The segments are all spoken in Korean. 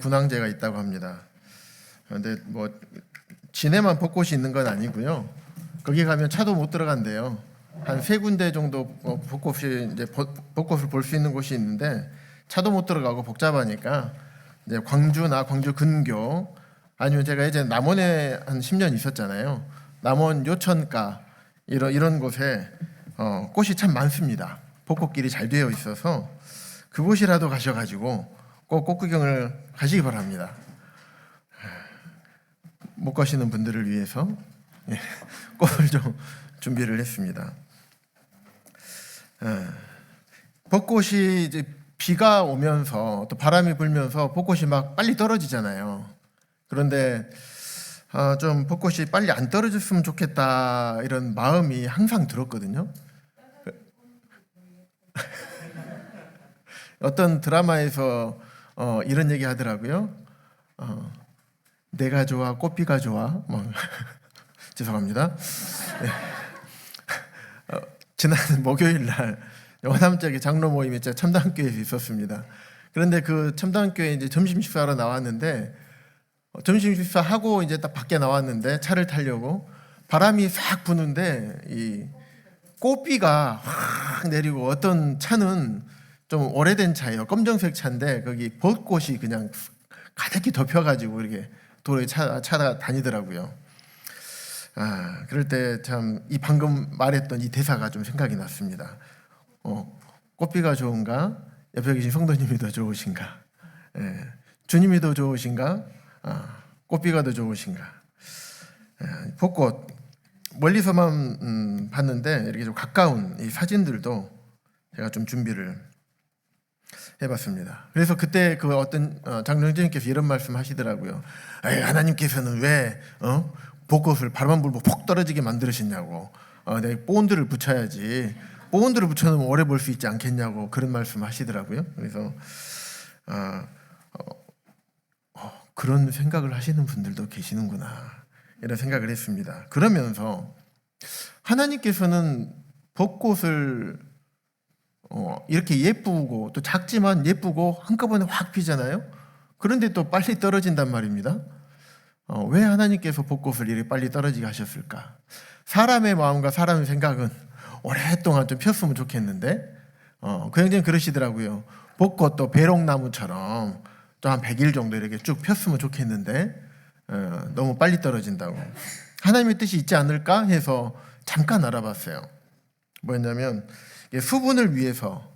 분황제가 있다고 합니다. 그런데 뭐 진해만 벚꽃이 있는 건 아니고요. 거기 가면 차도 못 들어간대요. 한 세 군데 정도 벚꽃이 이제 벚꽃을 볼 수 있는 곳이 있는데 차도 못 들어가고 복잡하니까 이제 광주나 광주 근교 아니면 제가 이제 남원에 한 10년 있었잖아요. 남원 요천가 이런 곳에 꽃이 참 많습니다. 벚꽃길이 잘 되어 있어서 그곳이라도 가셔가지고 꼭 꽃 구경을 가시기 바랍니다. 못 가시는 분들을 위해서 꽃을 좀 준비를 했습니다. 벚꽃이 이제 비가 오면서 또 바람이 불면서 벚꽃이 막 빨리 떨어지잖아요. 그런데 좀 벚꽃이 빨리 안 떨어졌으면 좋겠다 이런 마음이 항상 들었거든요. 어떤 드라마에서 이런 얘기 하더라고요. 내가 좋아, 꽃비가 좋아. 죄송합니다. 지난 목요일 날 원암짝의 장로 모임이 첨단교회에서 있었습니다. 그런데 그 첨단교회 이제 점심 식사하러 나왔는데 점심 식사하고 이제 딱 밖에 나왔는데 차를 타려고 바람이 싹 부는데 이 꽃비가 확 내리고 어떤 차는 좀 오래된 차예요. 검정색 차인데 거기 벚꽃이 그냥 가득히 덮여가지고 이렇게 도로에 차가 다니더라고요. 그럴 때 참 이 방금 말했던 이 대사가 좀 생각이 났습니다. 꽃비가 좋은가? 옆에 계신 성도님이 더 좋으신가? 주님이 더 좋으신가? 꽃비가 더 좋으신가? 벚꽃 멀리서만 봤는데 이렇게 좀 가까운 이 사진들도 제가 좀 준비를 해봤습니다. 그래서 그때 그 어떤 장로님께서 이런 말씀 하시더라고요. 하나님께서는 왜 벚꽃을 바람 불고 폭 떨어지게 만들으셨냐고. 내 본드를 붙여야지. 본드를 붙여놓으면 오래 볼 수 있지 않겠냐고 그런 말씀 하시더라고요. 그래서 그런 생각을 하시는 분들도 계시는구나 이런 생각을 했습니다. 그러면서 하나님께서는 벚꽃을 이렇게 예쁘고 또 작지만 예쁘고 한꺼번에 확 피잖아요. 그런데 또 빨리 떨어진단 말입니다. 왜 하나님께서 벚꽃을 이렇게 빨리 떨어지게 하셨을까? 사람의 마음과 사람의 생각은 오랫동안 좀 폈으면 좋겠는데 그 형제는 그러시더라고요. 벚꽃도 배롱나무처럼 또 한 100일 정도 이렇게 쭉 폈으면 좋겠는데 너무 빨리 떨어진다고. 하나님의 뜻이 있지 않을까 해서 잠깐 알아봤어요. 뭐였냐면 수분을 위해서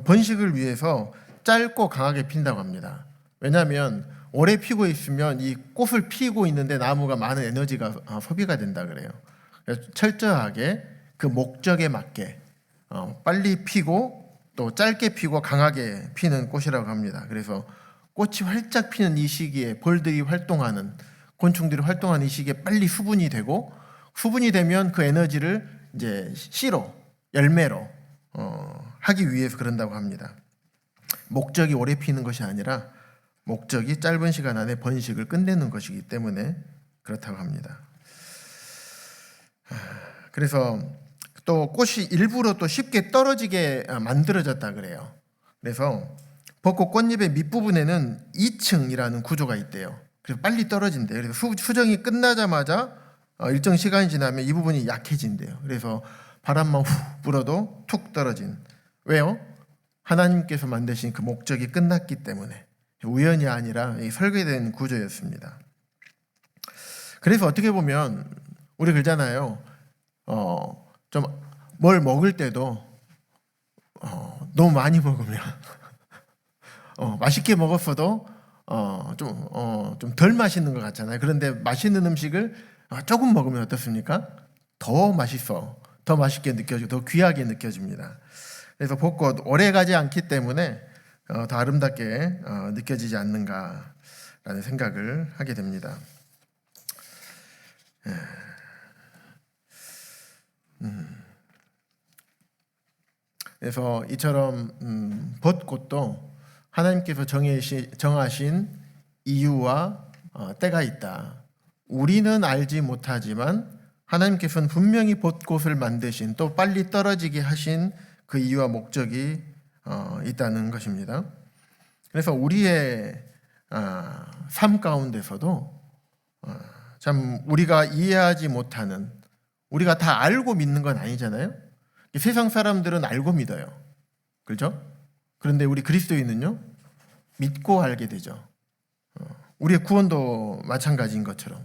번식을 위해서 짧고 강하게 핀다고 합니다. 왜냐하면 오래 피고 있으면 이 꽃을 피고 있는데 나무가 많은 에너지가 소비가 된다 그래요. 그래서 철저하게 그 목적에 맞게 빨리 피고 또 짧게 피고 강하게 피는 꽃이라고 합니다. 그래서 꽃이 활짝 피는 이 시기에 벌들이 활동하는 곤충들이 활동하는 이 시기에 빨리 수분이 되고 수분이 되면 그 에너지를 이제 씨로 열매로 하기 위해서 그런다고 합니다. 목적이 오래 피는 것이 아니라 목적이 짧은 시간 안에 번식을 끝내는 것이기 때문에 그렇다고 합니다. 그래서 또 꽃이 일부러 또 쉽게 떨어지게 만들어졌다 그래요. 그래서 벚꽃 꽃잎의 밑부분에는 2층이라는 구조가 있대요. 그래서 빨리 떨어진대요. 그래서 수정이 끝나자마자 일정 시간이 지나면 이 부분이 약해진대요. 그래서 바람만 후 불어도 툭 떨어진. 왜요? 하나님께서 만드신 그 목적이 끝났기 때문에 우연이 아니라 설계된 구조였습니다. 그래서 어떻게 보면 우리 그러잖아요. 좀 뭘 먹을 때도 너무 많이 먹으면 맛있게 먹었어도 좀 덜 맛있는 것 같잖아요. 그런데 맛있는 음식을 조금 먹으면 어떻습니까? 더 맛있어, 더 맛있게 느껴지고 더 귀하게 느껴집니다. 그래서 벚꽃 오래 가지 않기 때문에 더 아름답게 느껴지지 않는가라는 생각을 하게 됩니다. 그래서 이처럼 벚꽃도 하나님께서 정하신 이유와 때가 있다. 우리는 알지 못하지만 하나님께서는 분명히 벚꽃을 만드신 또 빨리 떨어지게 하신 그 이유와 목적이 있다는 것입니다. 그래서 우리의 삶 가운데서도 참 우리가 이해하지 못하는, 우리가 다 알고 믿는 건 아니잖아요. 세상 사람들은 알고 믿어요. 그렇죠? 그런데 우리 그리스도인은요, 믿고 알게 되죠. 우리의 구원도 마찬가지인 것처럼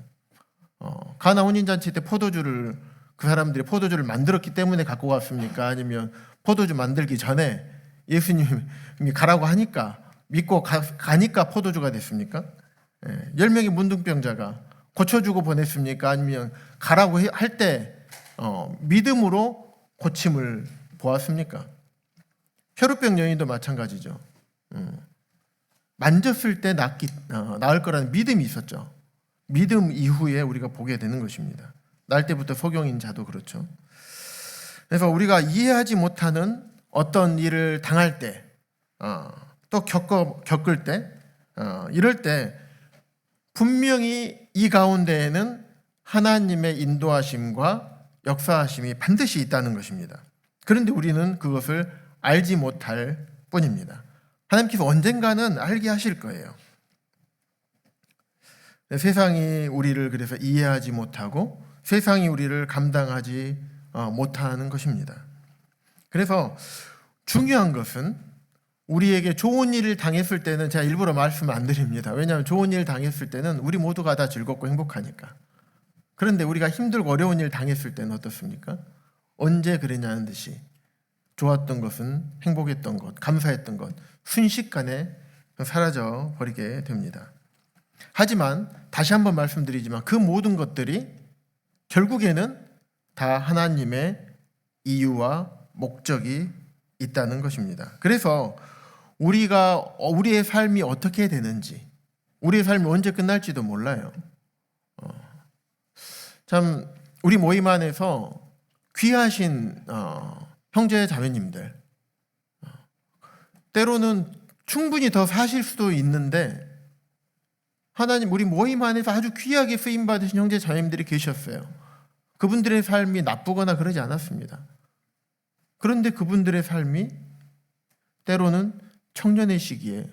가나 혼인잔치 때 포도주를 그 사람들이 포도주를 만들었기 때문에 갖고 갔습니까? 아니면 포도주 만들기 전에 예수님이 가라고 하니까 믿고 가니까 포도주가 됐습니까? 10명의 문둥병자가 고쳐주고 보냈습니까? 아니면 가라고 할 때 믿음으로 고침을 보았습니까? 혈우병 여인도 마찬가지죠. 만졌을 때 나을 거라는 믿음이 있었죠. 믿음 이후에 우리가 보게 되는 것입니다. 날 때부터 소경인 자도 그렇죠. 그래서 우리가 이해하지 못하는 어떤 일을 당할 때, 또 겪을 때, 이럴 때 분명히 이 가운데에는 하나님의 인도하심과 역사하심이 반드시 있다는 것입니다. 그런데 우리는 그것을 알지 못할 뿐입니다. 하나님께서 언젠가는 알게 하실 거예요. 세상이 우리를 그래서 이해하지 못하고 세상이 우리를 감당하지 못하는 것입니다. 그래서 중요한 것은 우리에게 좋은 일을 당했을 때는 제가 일부러 말씀 안 드립니다. 왜냐하면 좋은 일을 당했을 때는 우리 모두가 다 즐겁고 행복하니까. 그런데 우리가 힘들고 어려운 일을 당했을 때는 어떻습니까? 언제 그랬냐는 듯이 좋았던 것은, 행복했던 것, 감사했던 것 순식간에 사라져 버리게 됩니다. 하지만 다시 한번 말씀드리지만 그 모든 것들이 결국에는 다 하나님의 이유와 목적이 있다는 것입니다. 그래서 우리의 삶이 어떻게 되는지, 우리의 삶이 언제 끝날지도 몰라요. 참 우리 모임 안에서 귀하신 형제 자매님들, 때로는 충분히 더 사실 수도 있는데 하나님 우리 모임 안에서 아주 귀하게 쓰임 받으신 형제 자매님들이 계셨어요. 그분들의 삶이 나쁘거나 그러지 않았습니다. 그런데 그분들의 삶이 때로는 청년의 시기에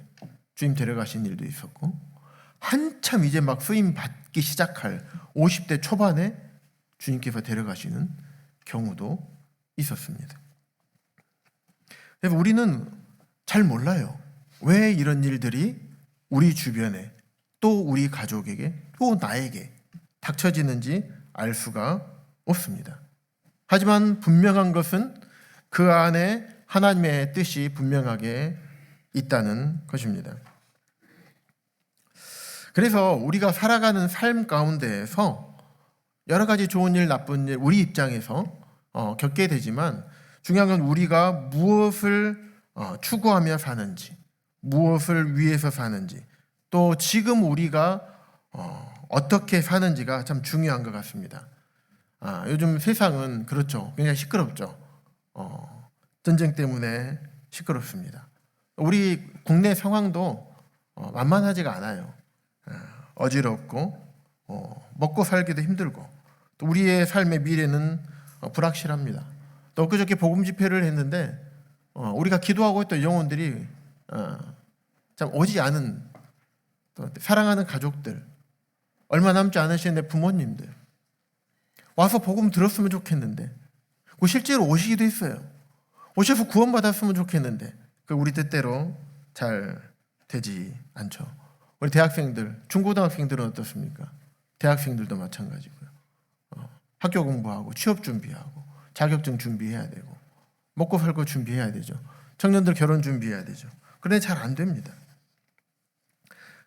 주님 데려가신 일도 있었고, 한참 이제 막 쓰임 받기 시작할 50대 초반에 주님께서 데려가시는 경우도 있었습니다. 그래서 우리는 잘 몰라요. 왜 이런 일들이 우리 주변에, 또 우리 가족에게, 또 나에게 닥쳐지는지 알 수가 없습니다. 하지만 분명한 것은 그 안에 하나님의 뜻이 분명하게 있다는 것입니다. 그래서 우리가 살아가는 삶 가운데에서 여러 가지 좋은 일, 나쁜 일 우리 입장에서 겪게 되지만 중요한 건 우리가 무엇을 추구하며 사는지, 무엇을 위해서 사는지, 또 지금 우리가 어떻게 사는지가 참 중요한 것 같습니다. 요즘 세상은 그렇죠. 굉장히 시끄럽죠. 전쟁 때문에 시끄럽습니다. 우리 국내 상황도 만만하지가 않아요. 어지럽고 먹고 살기도 힘들고 또 우리의 삶의 미래는 불확실합니다. 또 엊그저께 복음 집회를 했는데 우리가 기도하고 있던 영혼들이 참 오지 않은, 또 사랑하는 가족들, 얼마 남지 않으신 내 부모님들 와서 복음 들었으면 좋겠는데 실제로 오시기도 했어요. 오셔서 구원받았으면 좋겠는데 우리 뜻대로 잘 되지 않죠. 우리 대학생들, 중고등학생들은 어떻습니까? 대학생들도 마찬가지고요. 학교 공부하고 취업 준비하고 자격증 준비해야 되고 먹고 살고 준비해야 되죠. 청년들 결혼 준비해야 되죠. 그런데 잘 안 됩니다.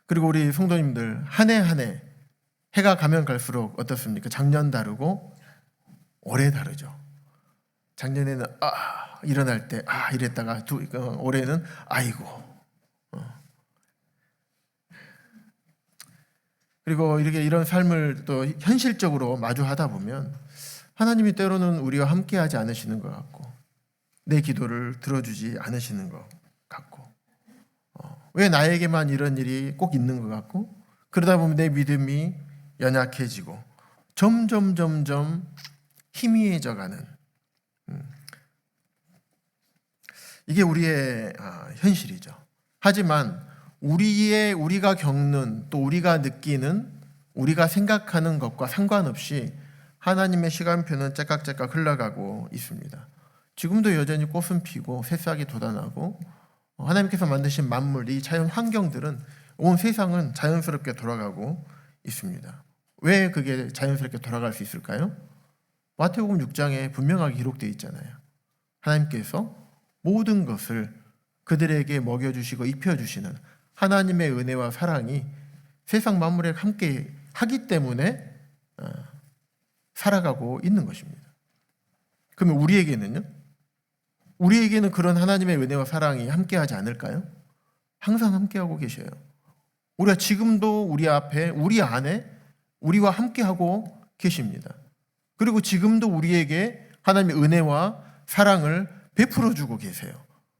그리고 우리 성도님들 한 해 한 해 해가 가면 갈수록 어떻습니까? 작년 다르고 올해 다르죠. 작년에는 일어날 때 이랬다가 올해는 아이고. 그리고 이런 삶을 또 현실적으로 마주하다 보면 하나님이 때로는 우리와 함께하지 않으시는 것 같고 내 기도를 들어주지 않으시는 것 같고 왜 나에게만 이런 일이 꼭 있는 것 같고, 그러다 보면 내 믿음이 연약해지고 점점 희미해져가는 이게 우리의 현실이죠. 하지만 우리가 겪는 또 우리가 느끼는 우리가 생각하는 것과 상관없이 하나님의 시간표는 째깍째깍 흘러가고 있습니다. 지금도 여전히 꽃은 피고 새싹이 돋아나고 하나님께서 만드신 만물, 이 자연 환경들은 온 세상은 자연스럽게 돌아가고 있습니다. 왜 그게 자연스럽게 돌아갈 수 있을까요? 마태복음 6장에 분명하게 기록되어 있잖아요. 하나님께서 모든 것을 그들에게 먹여주시고 입혀주시는 하나님의 은혜와 사랑이 세상 만물에 함께 하기 때문에 살아가고 있는 것입니다. 그러면 우리에게는 그런 하나님의 은혜와 사랑이 함께하지 않을까요? 항상 함께하고 계셔요. 우리가 지금도 우리 앞에, 우리 안에 우리와 함께하고 계십니다. 그리고 지금도 우리에게 하나님의 은혜와 사랑을 베풀어주고 계세요.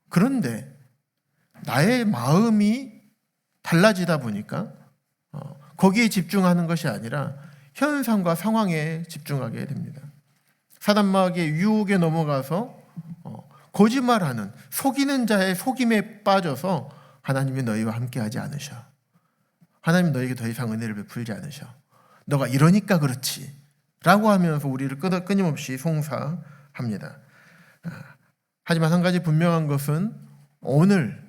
그런데 나의 마음이 달라지다 보니까 거기에 집중하는 것이 아니라 현상과 상황에 집중하게 됩니다. 사단마귀의 유혹에 넘어가서 거짓말하는 속이는 자의 속임에 빠져서 하나님이 너희와 함께하지 않으셔. 하나님 너에게 더 이상 은혜를 베풀지 않으셔. 너가 이러니까 그렇지 라고 하면서 우리를 끊임없이 송사합니다. 하지만 한 가지 분명한 것은 오늘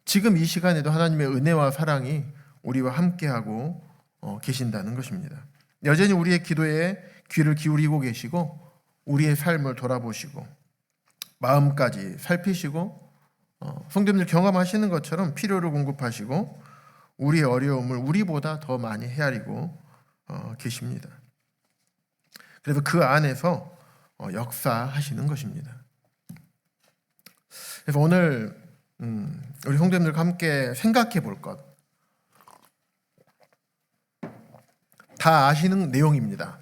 지금 이 시간에도 하나님의 은혜와 사랑이 우리와 함께하고 계신다는 것입니다. 여전히 우리의 기도에 귀를 기울이고 계시고 우리의 삶을 돌아보시고 마음까지 살피시고 성도님들 경험하시는 것처럼 필요를 공급하시고 우리의 어려움을 우리보다 더 많이 헤아리고 계십니다. 그래서 그 안에서 역사하시는 것입니다. 그래서 오늘 우리 성도님들과 함께 생각해 볼 것, 다 아시는 내용입니다.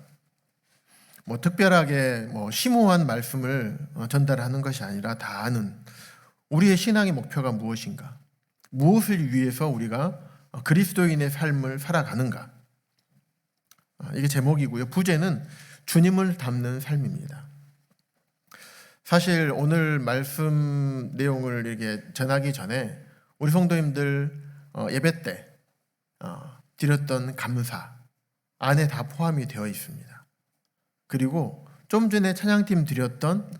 특별하게 심오한 말씀을 전달하는 것이 아니라 다 아는 우리의 신앙의 목표가 무엇인가, 무엇을 위해서 우리가 그리스도인의 삶을 살아가는가. 이게 제목이고요. 부제는 주님을 닮는 삶입니다. 사실 오늘 말씀 내용을 이렇게 전하기 전에 우리 성도님들 예배 때 드렸던 감사 안에 다 포함이 되어 있습니다. 그리고 좀 전에 찬양팀 드렸던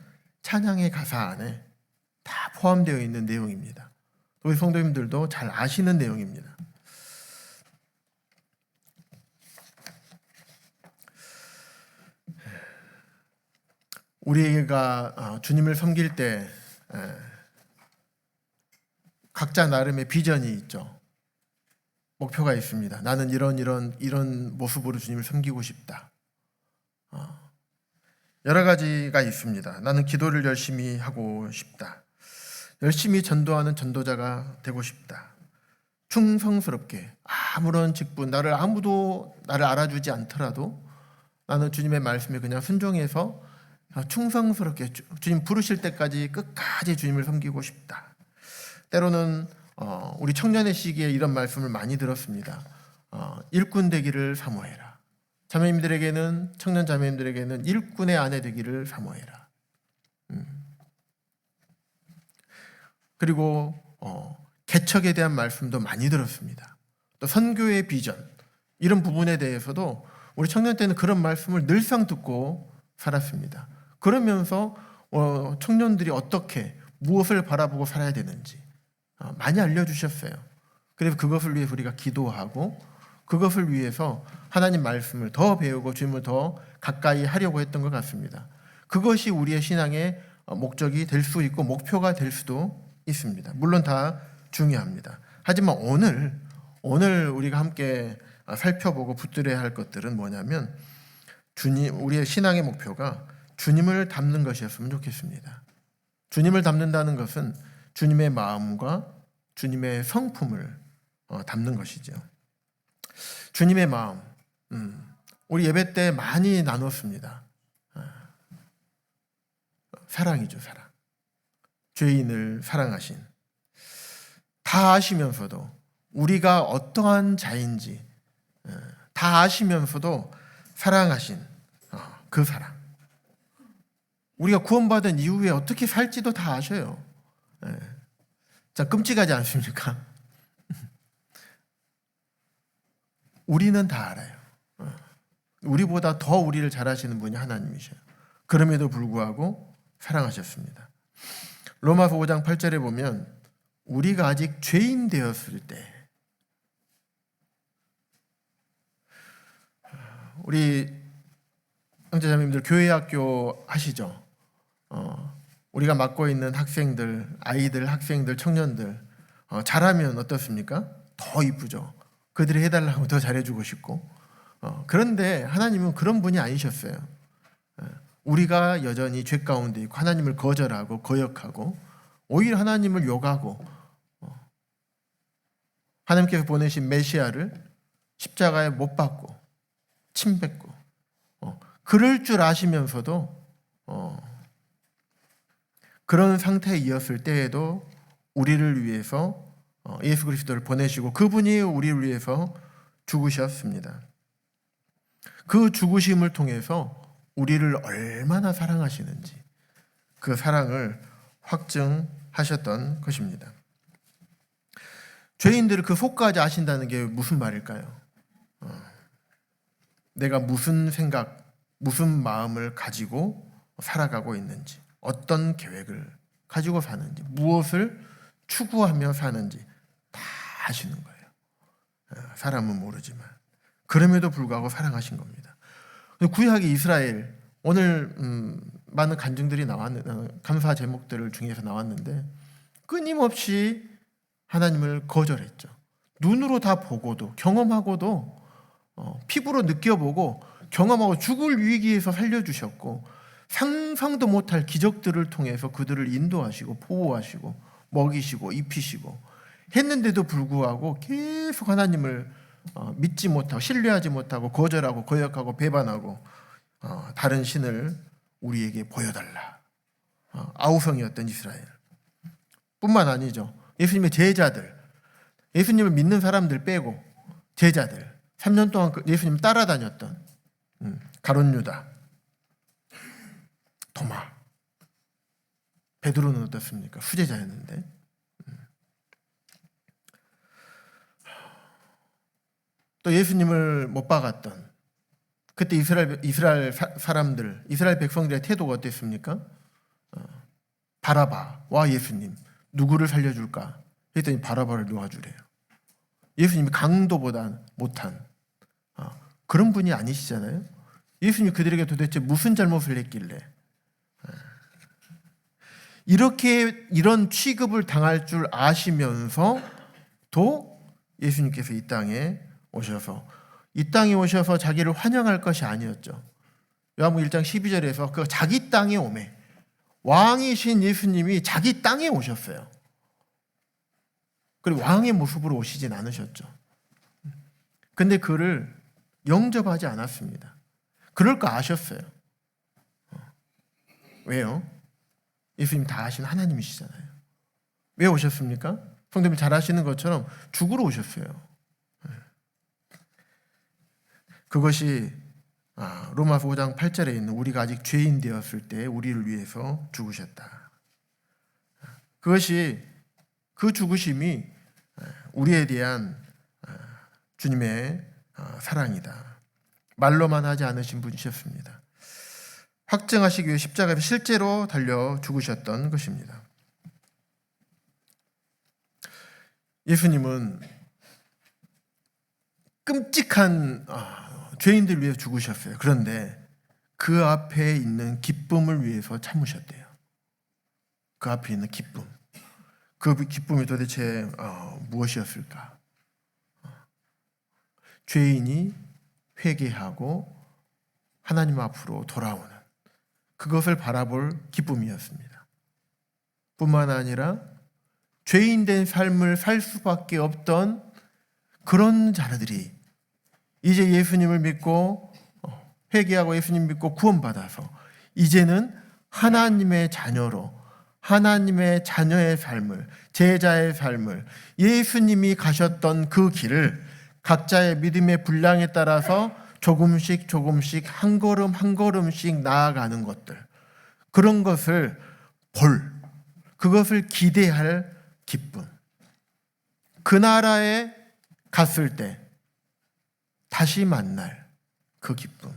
찬양의 가사 안에 다 포함되어 있는 내용입니다. 우리 성도님들도 잘 아시는 내용입니다. 우리가 주님을 섬길 때 각자 나름의 비전이 있죠. 목표가 있습니다. 나는 이런 모습으로 주님을 섬기고 싶다. 여러 가지가 있습니다. 나는 기도를 열심히 하고 싶다. 열심히 전도하는 전도자가 되고 싶다. 충성스럽게 아무런 직분, 아무도 나를 알아주지 않더라도 나는 주님의 말씀에 그냥 순종해서 충성스럽게 주님 부르실 때까지 끝까지 주님을 섬기고 싶다. 때로는 우리 청년의 시기에 이런 말씀을 많이 들었습니다. 일꾼 되기를 사모해라. 자매님들에게는, 청년 자매님들에게는 일꾼의 아내 되기를 사모해라. 그리고 개척에 대한 말씀도 많이 들었습니다. 또 선교의 비전, 이런 부분에 대해서도 우리 청년 때는 그런 말씀을 늘상 듣고 살았습니다. 그러면서 청년들이 어떻게 무엇을 바라보고 살아야 되는지 많이 알려주셨어요. 그래서 그것을 위해서 우리가 기도하고 그것을 위해서 하나님 말씀을 더 배우고 주님을 더 가까이 하려고 했던 것 같습니다. 그것이 우리의 신앙의 목적이 될 수 있고 목표가 될 수도 있습니다. 물론 다 중요합니다. 하지만 오늘 우리가 함께 살펴보고 붙들어야 할 것들은 뭐냐면 우리의 신앙의 목표가 주님을 닮는 것이었으면 좋겠습니다. 주님을 닮는다는 것은 주님의 마음과 주님의 성품을 담는 것이죠. 주님의 마음, 우리 예배 때 많이 나눴습니다. 사랑이죠, 사랑. 죄인을 사랑하신, 다 아시면서도 우리가 어떠한 자인지 다 아시면서도 사랑하신 그 사랑. 우리가 구원받은 이후에 어떻게 살지도 다 아셔요. 참 끔찍하지 않습니까? 우리는 다 알아요. 우리보다 더 우리를 잘 아시는 분이 하나님이셔요. 그럼에도 불구하고 사랑하셨습니다. 로마서 5장 8절에 보면 우리가 아직 죄인 되었을 때, 우리 형제자매님들 교회 학교 하시죠? 우리가 맡고 있는 학생들, 아이들, 학생들, 청년들 잘하면 어떻습니까? 더 이쁘죠. 그들이 해달라고 더 잘해주고 싶고. 그런데 하나님은 그런 분이 아니셨어요. 우리가 여전히 죄 가운데 있고 하나님을 거절하고 거역하고 오히려 하나님을 욕하고 하나님께서 보내신 메시아를 십자가에 못 박고 침 뱉고 그럴 줄 아시면서도 그런 상태이었을 때에도 우리를 위해서 예수 그리스도를 보내시고 그분이 우리를 위해서 죽으셨습니다. 그 죽으심을 통해서 우리를 얼마나 사랑하시는지 그 사랑을 확증하셨던 것입니다. 죄인들을 그 속까지 아신다는 게 무슨 말일까요? 내가 무슨 생각, 무슨 마음을 가지고 살아가고 있는지, 어떤 계획을 가지고 사는지, 무엇을 추구하며 사는지 다 아시는 거예요. 사람은 모르지만 그럼에도 불구하고 사랑하신 겁니다. 구약의 이스라엘, 오늘 많은 간증들이 나왔는데, 감사 제목들 중에서 나왔는데 끊임없이 하나님을 거절했죠. 눈으로 다 보고도 경험하고도 피부로 느껴보고 경험하고 죽을 위기에서 살려주셨고 상상도 못할 기적들을 통해서 그들을 인도하시고 보호하시고 먹이시고 입히시고 했는데도 불구하고 계속 하나님을 믿지 못하고 신뢰하지 못하고 거절하고 거역하고 배반하고 다른 신을 우리에게 보여달라. 아우성이었던 이스라엘 뿐만 아니죠. 예수님의 제자들, 예수님을 믿는 사람들 빼고 제자들 3년 동안 예수님 따라다녔던 가룟 유다, 도마, 베드로는 어떻습니까? 후제자였는데 또 예수님을 못 박았던 그때 이스라엘 사람들, 이스라엘 백성들의 태도가 어땠습니까? 바라바와 예수님 누구를 살려줄까 했더니 바라바를 놓아주래요. 예수님이 강도보다 못한 그런 분이 아니시잖아요. 예수님이 그들에게 도대체 무슨 잘못을 했길래 이렇게 이런 취급을 당할 줄 아시면서도 예수님께서 이 땅에 오셔서 자기를 환영할 것이 아니었죠. 요한복음 1장 12절에서 그 자기 땅에 오매, 왕이신 예수님이 자기 땅에 오셨어요. 그리고 왕의 모습으로 오시진 않으셨죠. 근데 그를 영접하지 않았습니다. 그럴 거 아셨어요. 왜요? 예수님 다 아신 하나님이시잖아요. 왜 오셨습니까? 성도님 잘 아시는 것처럼 죽으러 오셨어요. 그것이 로마서 5장 8절에 있는 우리가 아직 죄인 되었을 때 우리를 위해서 죽으셨다. 그것이 그 죽으심이 우리에 대한 주님의 사랑이다. 말로만 하지 않으신 분이셨습니다. 확증하시기 위해 십자가에 실제로 달려 죽으셨던 것입니다. 예수님은 끔찍한 죄인들 위해 죽으셨어요. 그런데 그 앞에 있는 기쁨을 위해서 참으셨대요. 그 앞에 있는 기쁨. 그 기쁨이 도대체 무엇이었을까? 죄인이 회개하고 하나님 앞으로 돌아오는 그것을 바라볼 기쁨이었습니다. 뿐만 아니라 죄인된 삶을 살 수밖에 없던 그런 자들이 이제 예수님을 믿고 회개하고 예수님 믿고 구원받아서 이제는 하나님의 자녀로 하나님의 자녀의 삶을, 제자의 삶을, 예수님이 가셨던 그 길을 각자의 믿음의 분량에 따라서 조금씩 한 걸음 한 걸음씩 나아가는 것들, 그런 것을 그것을 기대할 기쁨. 그 나라에 갔을 때 다시 만날 그 기쁨.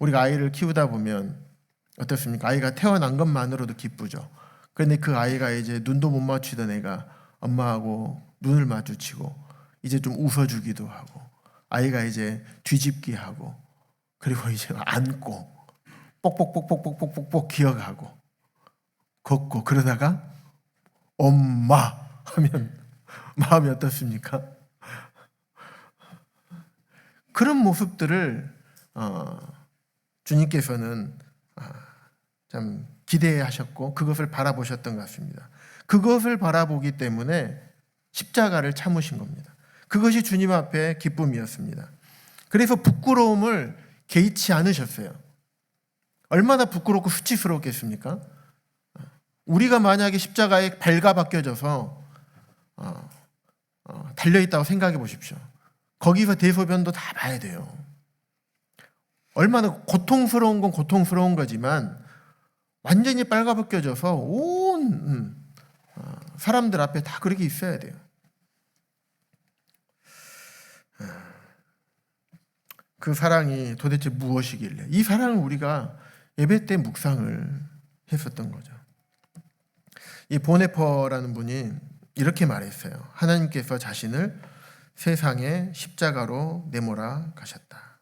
우리가 아이를 키우다 보면 어떻습니까? 아이가 태어난 것만으로도 기쁘죠. 그런데 그 아이가 이제 눈도 못 맞추던 애가 엄마하고 눈을 마주치고 이제 좀 웃어주기도 하고, 아이가 이제 뒤집기 하고, 그리고 이제 안고 뽁뽁뽁뽁뽁뽁뽁 기어가고 걷고, 그러다가 엄마 하면 마음이 어떻습니까? 그런 모습들을 주님께서는 참 기대하셨고 그것을 바라보셨던 것 같습니다. 그것을 바라보기 때문에 십자가를 참으신 겁니다. 그것이 주님 앞에 기쁨이었습니다. 그래서 부끄러움을 개의치 않으셨어요. 얼마나 부끄럽고 수치스러웠겠습니까? 우리가 만약에 십자가에 발가벗겨져서 달려있다고 생각해 보십시오. 거기서 대소변도 다 봐야 돼요. 얼마나 고통스러운 건 고통스러운 거지만 완전히 빨가벗겨져서 온 사람들 앞에 다 그렇게 있어야 돼요. 그 사랑이 도대체 무엇이길래, 이 사랑을 우리가 예배 때 묵상을 했었던 거죠. 이 보네퍼라는 분이 이렇게 말했어요. 하나님께서 자신을 세상의 십자가로 내몰아 가셨다.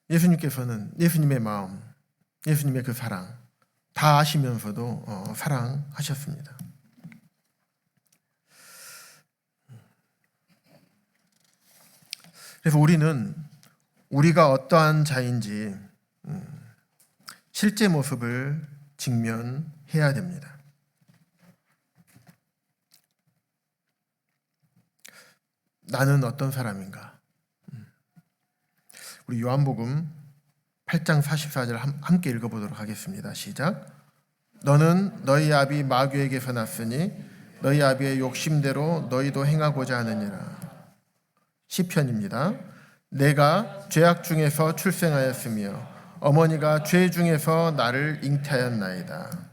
예수님께서는 예수님의 마음, 예수님의 그 사랑 다 아시면서도 사랑하셨습니다. 그래서 우리는 우리가 어떠한 자인지 실제 모습을 직면해야 됩니다. 나는 어떤 사람인가? 우리 요한복음 8장 44절 함께 읽어보도록 하겠습니다. 시작. 너는 너희 아비 마귀에게서 났으니 너희 아비의 욕심대로 너희도 행하고자 하느니라. 시편입니다. 내가 죄악 중에서 출생하였으며 어머니가 죄 중에서 나를 잉태하였나이다.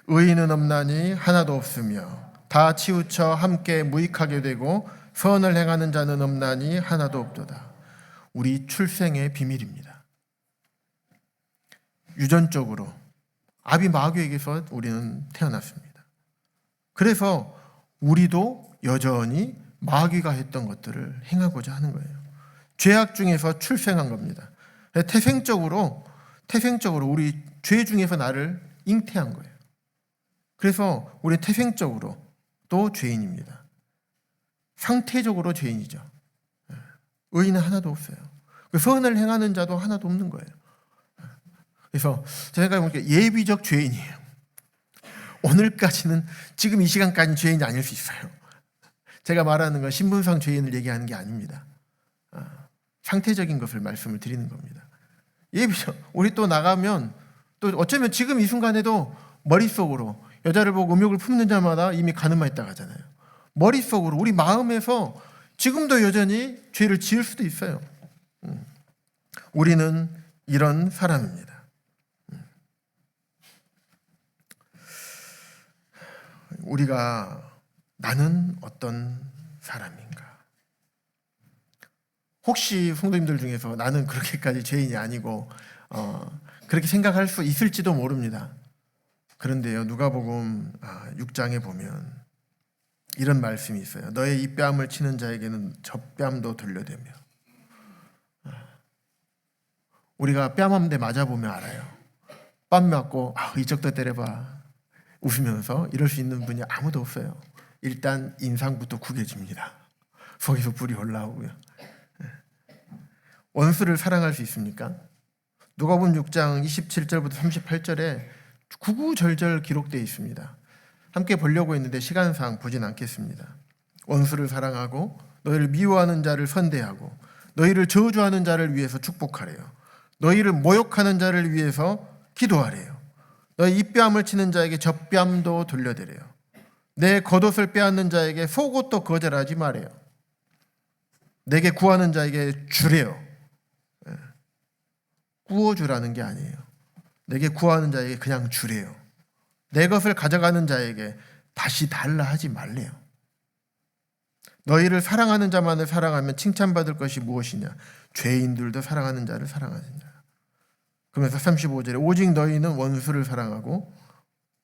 의인은 없나니 하나도 없으며 다 치우쳐 함께 무익하게 되고 선을 행하는 자는 없나니 하나도 없도다. 우리 출생의 비밀입니다. 유전적으로 아비 마귀에게서 우리는 태어났습니다. 그래서 우리도 여전히 마귀가 했던 것들을 행하고자 하는 거예요. 죄악 중에서 출생한 겁니다. 태생적으로 우리 죄 중에서 나를 잉태한 거예요. 그래서 우리 태생적으로 또 죄인입니다. 상태적으로 죄인이죠. 의인은 하나도 없어요. 선을 행하는 자도 하나도 없는 거예요. 그래서 제가 생각해보니까 예비적 죄인이에요. 오늘까지는, 지금 이 시간까지는 죄인이 아닐 수 있어요. 제가 말하는 건 신분상 죄인을 얘기하는 게 아닙니다. 상태적인 것을 말씀을 드리는 겁니다. 예비적, 우리 또 나가면 또 어쩌면 지금 이 순간에도 머릿속으로 여자를 보고 음욕을 품는 자마다 이미 가늠하 있다 하잖아요. 머릿속으로, 우리 마음에서 지금도 여전히 죄를 지을 수도 있어요. 우리는 이런 사람입니다. 우리가 나는 어떤 사람인가? 혹시 성도님들 중에서 나는 그렇게까지 죄인이 아니고 그렇게 생각할 수 있을지도 모릅니다. 그런데요, 누가복음 6장에 보면 이런 말씀이 있어요. 너의 이 뺨을 치는 자에게는 저 뺨도 돌려대며. 우리가 뺨 한 대 맞아보면 알아요. 뺨 맞고 이쪽도 때려봐 웃으면서 이럴 수 있는 분이 아무도 없어요. 일단 인상부터 구겨집니다. 속에서 불이 올라오고요. 원수를 사랑할 수 있습니까? 누가복음 6장 27절부터 38절에 구구절절 기록되어 있습니다. 함께 보려고 했는데 시간상 보진 않겠습니다. 원수를 사랑하고 너희를 미워하는 자를 선대하고 너희를 저주하는 자를 위해서 축복하래요. 너희를 모욕하는 자를 위해서 기도하래요. 너희 이 뺨을 치는 자에게 저 뺨도 돌려드래요. 내 겉옷을 빼앗는 자에게 속옷도 거절하지 말아요. 내게 구하는 자에게 주래요. 구워주라는 게 아니에요. 내게 구하는 자에게 그냥 주래요. 내 것을 가져가는 자에게 다시 달라 하지 말래요. 너희를 사랑하는 자만을 사랑하면 칭찬받을 것이 무엇이냐? 죄인들도 사랑하는 자를 사랑하는 자. 그러면서 35절에 오직 너희는 원수를 사랑하고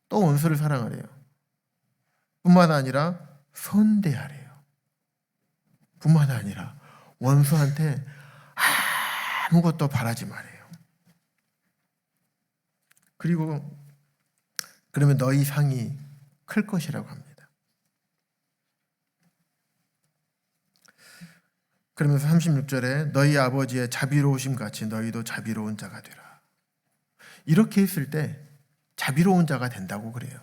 또 원수를 사랑하래요. 뿐만 아니라 선대하래요. 뿐만 아니라 원수한테 아무것도 바라지 말아요. 그리고 그러면 너희 상이 클 것이라고 합니다. 그러면서 36절에 너희 아버지의 자비로우심 같이 너희도 자비로운 자가 되라. 이렇게 했을 때 자비로운 자가 된다고 그래요.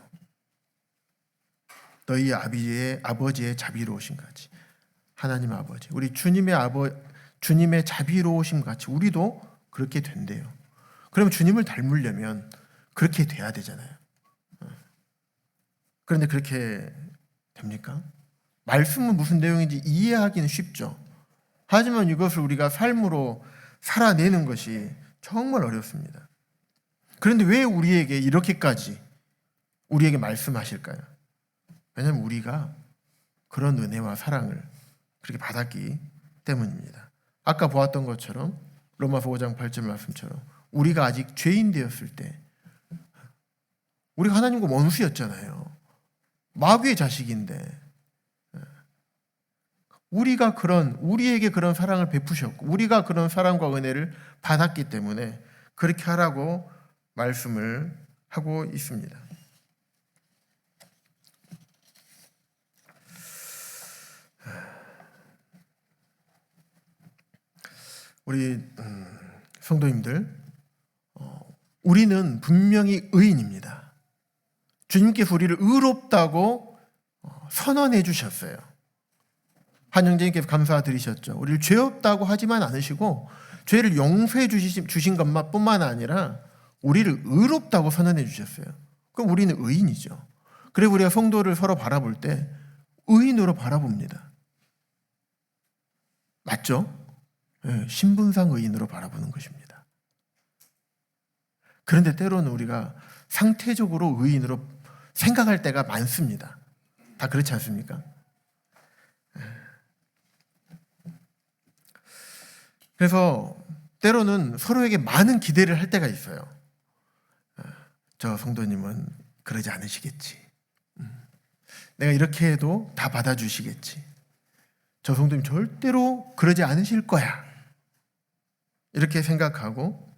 너희 아버지의 자비로우심 같이. 하나님 아버지, 우리 주님의 자비로우심 같이 우리도 그렇게 된대요. 그럼 주님을 닮으려면 그렇게 돼야 되잖아요. 그런데 그렇게 됩니까? 말씀은 무슨 내용인지 이해하기는 쉽죠. 하지만 이것을 우리가 삶으로 살아내는 것이 정말 어렵습니다. 그런데 왜 우리에게 이렇게까지 우리에게 말씀하실까요? 왜냐하면 우리가 그런 은혜와 사랑을 그렇게 받았기 때문입니다. 아까 보았던 것처럼 로마서 5장 8절 말씀처럼 우리가 아직 죄인 되었을 때 우리가 하나님과 원수였잖아요. 마귀의 자식인데 우리에게 그런 사랑을 베푸셨고 우리가 그런 사랑과 은혜를 받았기 때문에 그렇게 하라고 말씀을 하고 있습니다. 우리 성도님들, 우리는 분명히 의인입니다. 주님께서 우리를 의롭다고 선언해 주셨어요. 한영재님께서 감사드리셨죠. 우리를 죄 없다고 하지만 않으시고 죄를 용서해 주신 것뿐만 아니라 우리를 의롭다고 선언해 주셨어요. 그럼 우리는 의인이죠. 그리고 우리가 성도를 서로 바라볼 때 의인으로 바라봅니다. 맞죠? 네, 신분상 의인으로 바라보는 것입니다. 그런데 때로는 우리가 상태적으로 의인으로 생각할 때가 많습니다. 다 그렇지 않습니까? 그래서 때로는 서로에게 많은 기대를 할 때가 있어요. 저 성도님은 그러지 않으시겠지. 내가 이렇게 해도 다 받아주시겠지. 저 성도님 절대로 그러지 않으실 거야. 이렇게 생각하고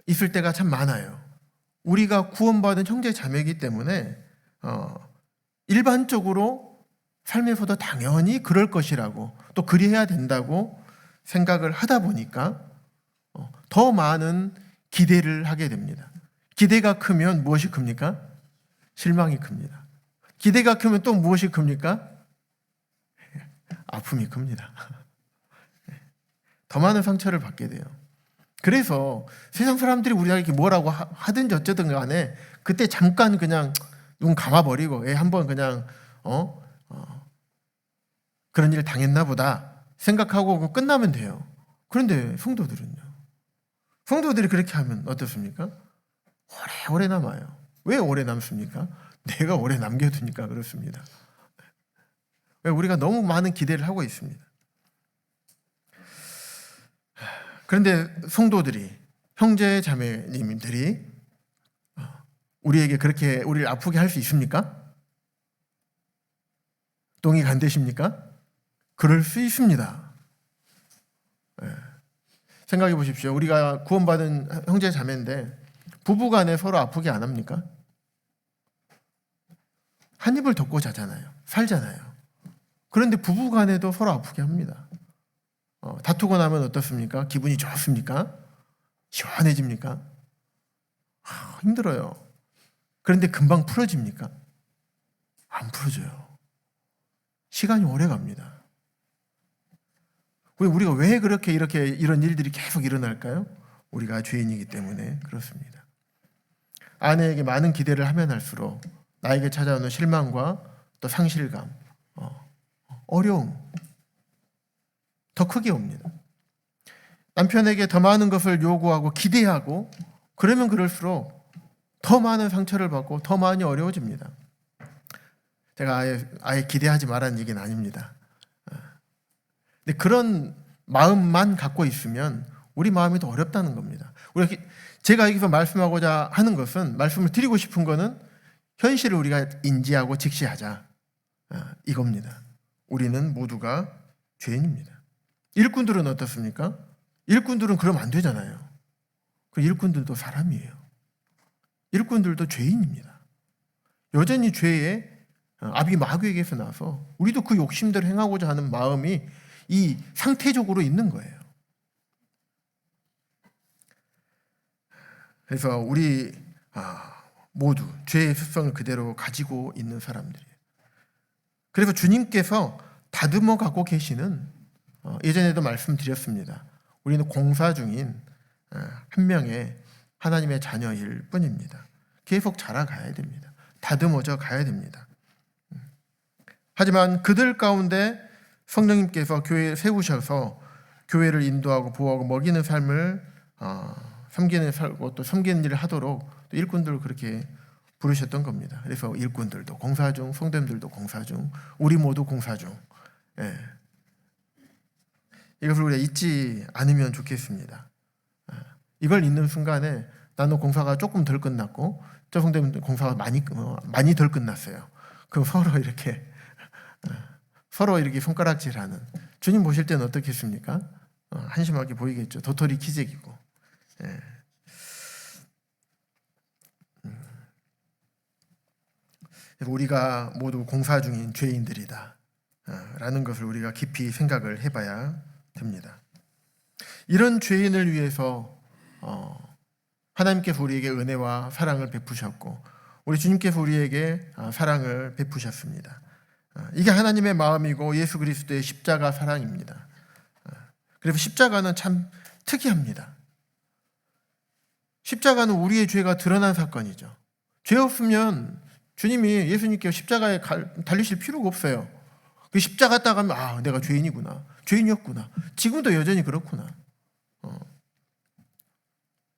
있을 때가 참 많아요. 우리가 구원받은 형제 자매이기 때문에 일반적으로 삶에서도 당연히 그럴 것이라고 또 그리해야 된다고 생각을 하다 보니까 더 많은 기대를 하게 됩니다. 기대가 크면 무엇이 큽니까? 실망이 큽니다. 기대가 크면 또 무엇이 큽니까? 아픔이 큽니다. 더 많은 상처를 받게 돼요. 그래서 세상 사람들이 우리에게 뭐라고 하든지 어쩌든 간에 그때 잠깐 그냥 눈 감아버리고 한번 그냥 그런 일 당했나 보다 생각하고 끝나면 돼요. 그런데 성도들은요. 성도들이 그렇게 하면 어떻습니까? 오래 남아요. 왜 오래 남습니까? 내가 오래 남겨두니까 그렇습니다. 왜? 우리가 너무 많은 기대를 하고 있습니다. 그런데 성도들이, 형제 자매님들이 우리에게 그렇게 우리를 아프게 할 수 있습니까? 동의 간대십니까? 그럴 수 있습니다. 생각해 보십시오. 우리가 구원받은 형제 자매인데 부부간에 서로 아프게 안 합니까? 한 입을 덮고 자잖아요. 살잖아요. 그런데 부부간에도 서로 아프게 합니다. 다투고 나면 어떻습니까? 기분이 좋습니까? 시원해집니까? 힘들어요. 그런데 금방 풀어집니까? 안 풀어져요. 시간이 오래 갑니다. 우리가 왜 그렇게 이런 일들이 계속 일어날까요? 우리가 죄인이기 때문에 그렇습니다. 아내에게 많은 기대를 하면 할수록 나에게 찾아오는 실망과 또 상실감, 어려움 더 크게 옵니다. 남편에게 더 많은 것을 요구하고 기대하고 그러면 그럴수록 더 많은 상처를 받고 더 많이 어려워집니다. 제가 아예 기대하지 말라는 얘기는 아닙니다. 근데 그런 마음만 갖고 있으면 우리 마음이 더 어렵다는 겁니다. 제가 여기서 말씀하고자 하는 것은, 말씀을 드리고 싶은 것은 현실을 우리가 인지하고 직시하자, 이겁니다. 우리는 모두가 죄인입니다. 일꾼들은 어떻습니까? 일꾼들은 그러면 안 되잖아요. 그 일꾼들도 사람이에요. 일꾼들도 죄인입니다. 여전히 죄의 아비 마귀에게서 나서 우리도 그 욕심대로 행하고자 하는 마음이 이 상태적으로 있는 거예요. 그래서 우리 모두 죄의 습성을 그대로 가지고 있는 사람들이에요. 그래서 주님께서 다듬어 가고 계시는, 예전에도 말씀드렸습니다. 우리는 공사 중인 한 명의 하나님의 자녀일 뿐입니다. 계속 자라가야 됩니다. 다듬어져 가야 됩니다. 하지만 그들 가운데 성령님께서 교회에 세우셔서 교회를 인도하고 보호하고 먹이는 삶을 섬기는 살고 또 섬기는 일을 하도록 또 일꾼들을 그렇게 부르셨던 겁니다. 그래서 일꾼들도 공사 중, 성도님들도 공사 중, 우리 모두 공사 중. 이것을 우리가 잊지 않으면 좋겠습니다. 이걸 잊는 순간에 나는 공사가 조금 덜 끝났고 저 성도님들 공사가 많이 덜 끝났어요. 그럼 서로 이렇게 손가락질하는, 주님 보실 때는 어떻겠습니까? 한심하게 보이겠죠. 도토리 키재기고. 우리가 모두 공사 중인 죄인들이다 라는 것을 우리가 깊이 생각을 해봐야 됩니다. 이런 죄인을 위해서 하나님께서 우리에게 은혜와 사랑을 베푸셨고 우리 주님께서 우리에게 사랑을 베푸셨습니다. 이게 하나님의 마음이고 예수 그리스도의 십자가 사랑입니다. 그래서 십자가는 참 특이합니다. 십자가는 우리의 죄가 드러난 사건이죠. 죄 없으면 주님이, 예수님께서 십자가에 달리실 필요가 없어요. 그 십자가 딱 가면 내가 죄인이구나, 죄인이었구나, 지금도 여전히 그렇구나.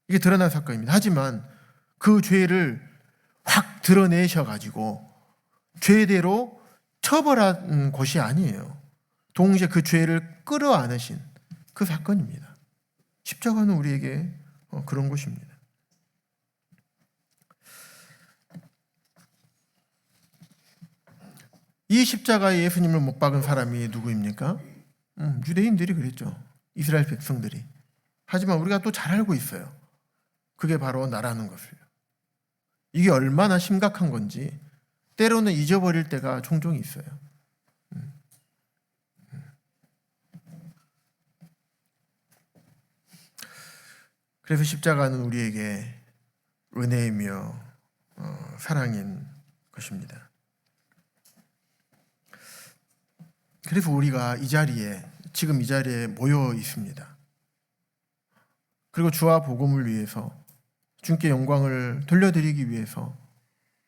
이게 드러난 사건입니다. 하지만 그 죄를 확 드러내셔가지고 죄대로 처벌한 것이 아니에요. 동시에 그 죄를 끌어안으신 그 사건입니다. 십자가는 우리에게 그런 것입니다. 이 십자가에 예수님을 못 박은 사람이 누구입니까? 유대인들이 그랬죠. 이스라엘 백성들이. 하지만 우리가 또 잘 알고 있어요. 그게 바로 나라는 것을. 이게 얼마나 심각한 건지 때로는 잊어버릴 때가 종종 있어요. 그래서 십자가는 우리에게 은혜이며 사랑인 것입니다. 그래서 우리가 지금 이 자리에 모여 있습니다. 그리고 주와 복음을 위해서, 주님께 영광을 돌려드리기 위해서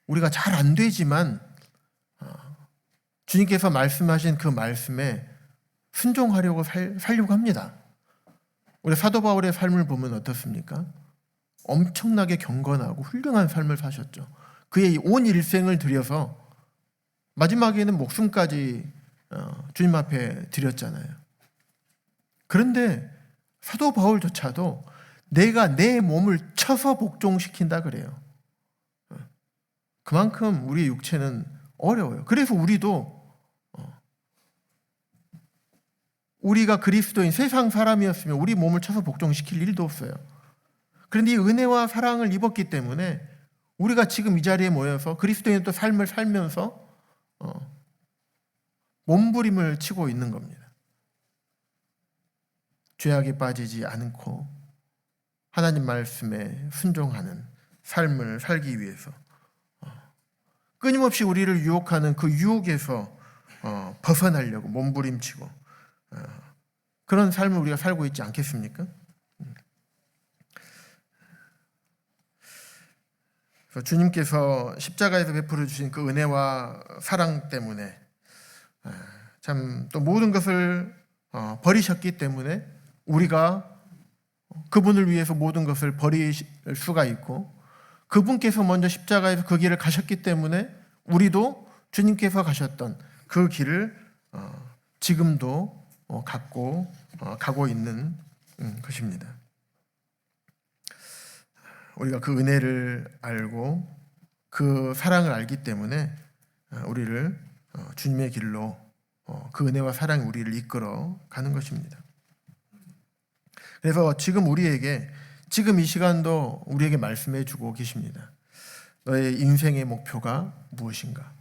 우리가 잘 안 되지만 주님께서 말씀하신 그 말씀에 순종하려고 살려고 합니다. 우리 사도 바울의 삶을 보면 어떻습니까? 엄청나게 경건하고 훌륭한 삶을 사셨죠. 그의 온 일생을 들여서 마지막에는 목숨까지 주님 앞에 드렸잖아요. 그런데 사도 바울조차도 내가 내 몸을 쳐서 복종시킨다 그래요. 그만큼 우리의 육체는 어려워요. 그래서 우리가 그리스도인 세상 사람이었으면 우리 몸을 쳐서 복종시킬 일도 없어요. 그런데 이 은혜와 사랑을 입었기 때문에 우리가 지금 이 자리에 모여서 그리스도인의 또 삶을 살면서 몸부림을 치고 있는 겁니다. 죄악에 빠지지 않고 하나님 말씀에 순종하는 삶을 살기 위해서 끊임없이 우리를 유혹하는 그 유혹에서 벗어나려고 몸부림치고 그런 삶을 우리가 살고 있지 않겠습니까? 그래서 주님께서 십자가에서 베풀어 주신 그 은혜와 사랑 때문에 참 또 모든 것을 버리셨기 때문에 우리가 그분을 위해서 모든 것을 버릴 수가 있고, 그분께서 먼저 십자가에서 그 길을 가셨기 때문에 우리도 주님께서 가셨던 그 길을 지금도 가고 있는 것입니다. 우리가 그 은혜를 알고 그 사랑을 알기 때문에 우리를 주님의 길로 그 은혜와 사랑이 우리를 이끌어 가는 것입니다. 그래서 지금 이 시간도 우리에게 말씀해 주고 계십니다. 너의 인생의 목표가 무엇인가?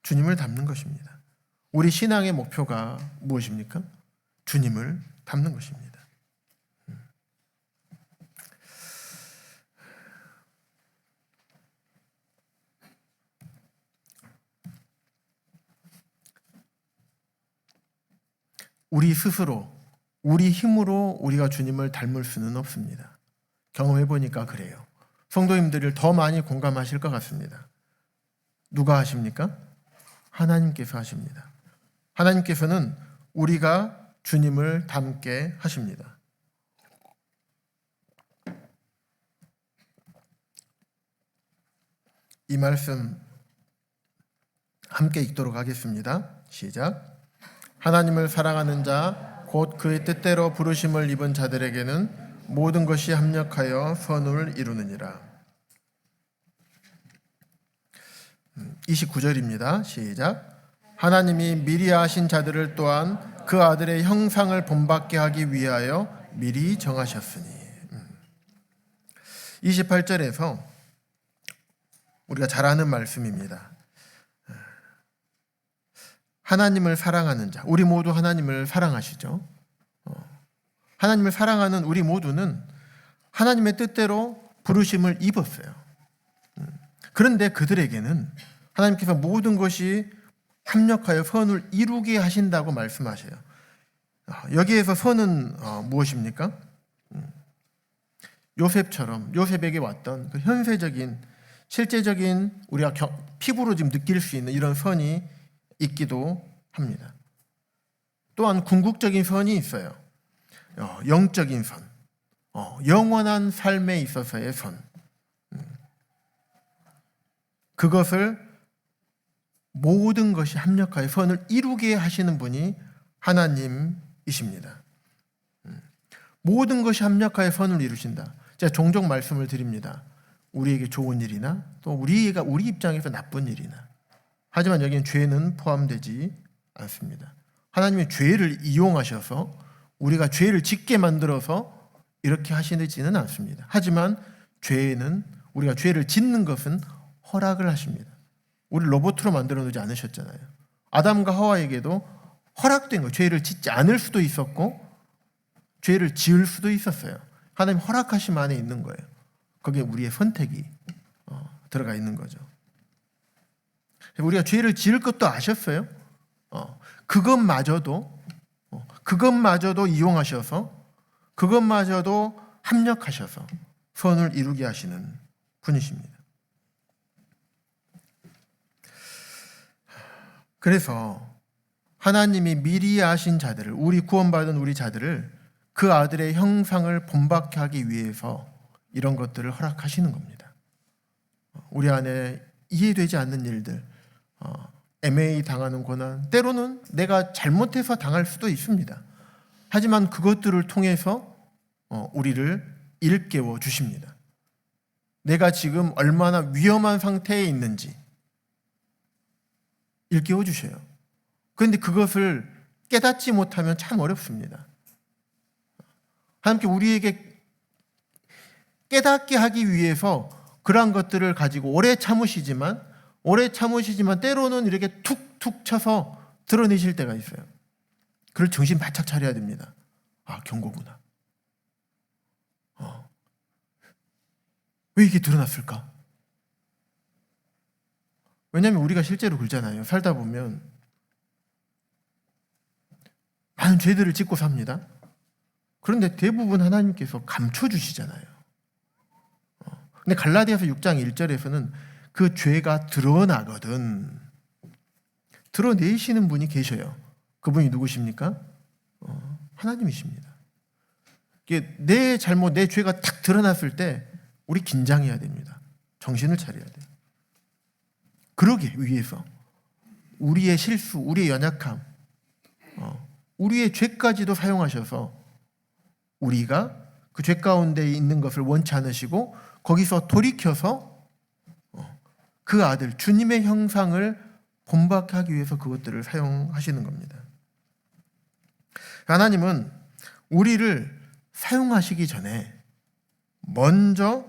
주님을 닮는 것입니다. 우리 신앙의 목표가 무엇입니까? 주님을 닮는 것입니다. 우리 스스로, 우리 힘으로 우리가 주님을 닮을 수는 없습니다. 경험해 보니까 그래요. 성도님들을 더 많이 공감하실 것 같습니다. 누가 하십니까? 하나님께서 하십니다. 하나님께서는 우리가 주님을 닮게 하십니다. 이 말씀 함께 읽도록 하겠습니다. 시작. 하나님을 사랑하는 자, 곧 그의 뜻대로 부르심을 입은 자들에게는 모든 것이 합력하여 선을 이루느니라. 29절입니다. 시작. 하나님이 미리 아신 자들을 또한 그 아들의 형상을 본받게 하기 위하여 미리 정하셨으니. 28절에서 우리가 잘 아는 말씀입니다. 하나님을 사랑하는 자, 우리 모두 하나님을 사랑하시죠. 하나님을 사랑하는 우리 모두는 하나님의 뜻대로 부르심을 입었어요. 그런데 그들에게는 하나님께서 모든 것이 합력하여 선을 이루게 하신다고 말씀하셔요. 여기에서 선은 무엇입니까? 요셉처럼 요셉에게 왔던 그 현세적인 실제적인 우리가 피부로 지금 느낄 수 있는 이런 선이 있기도 합니다. 또한 궁극적인 선이 있어요. 영적인 선, 영원한 삶에 있어서의 선. 그것을 모든 것이 합력하여 선을 이루게 하시는 분이 하나님이십니다. 모든 것이 합력하여 선을 이루신다. 제가 종종 말씀을 드립니다. 우리에게 좋은 일이나 또 우리 입장에서 나쁜 일이나. 하지만 여기는 죄는 포함되지 않습니다. 하나님이 죄를 이용하셔서 우리가 죄를 짓게 만들어서 이렇게 하시지는 않습니다. 하지만 우리가 죄를 짓는 것은 허락을 하십니다. 우리 로봇으로 만들어 놓지 않으셨잖아요. 아담과 하와에게도 허락된 거예요. 죄를 짓지 않을 수도 있었고 죄를 지을 수도 있었어요. 하나님 허락하심 안에 있는 거예요. 거기에 우리의 선택이 들어가 있는 거죠. 우리가 죄를 지을 것도 아셨어요. 그것마저도 이용하셔서 그것마저도 합력하셔서 선을 이루게 하시는 분이십니다. 그래서 하나님이 미리 아신 자들을, 우리 구원받은 우리 자들을 그 아들의 형상을 본받게 하기 위해서 이런 것들을 허락하시는 겁니다. 우리 안에 이해되지 않는 일들, 애매히 당하는 고난, 때로는 내가 잘못해서 당할 수도 있습니다. 하지만 그것들을 통해서 우리를 일깨워 주십니다. 내가 지금 얼마나 위험한 상태에 있는지 일깨워 주셔요. 그런데 그것을 깨닫지 못하면 참 어렵습니다. 하나님께 우리에게 깨닫게 하기 위해서 그러한 것들을 가지고 오래 참으시지만 때로는 이렇게 툭툭 쳐서 드러내실 때가 있어요. 그걸 정신 바짝 차려야 됩니다. 아, 경고구나. 왜 이게 드러났을까? 왜냐하면 우리가 실제로 그러잖아요. 살다 보면 많은 죄들을 짓고 삽니다. 그런데 대부분 하나님께서 감춰주시잖아요. 근데 갈라디아서 6장 1절에서는 그 죄가 드러나거든 드러내시는 분이 계셔요. 그분이 누구십니까? 하나님이십니다. 내 잘못, 내 죄가 탁 드러났을 때 우리 긴장해야 됩니다. 정신을 차려야 돼요. 그러기 위해서 우리의 실수, 우리의 연약함, 우리의 죄까지도 사용하셔서 우리가 그 죄 가운데 있는 것을 원치 않으시고 거기서 돌이켜서 그 아들 주님의 형상을 본받게 하기 위해서 그것들을 사용하시는 겁니다. 하나님은 우리를 사용하시기 전에 먼저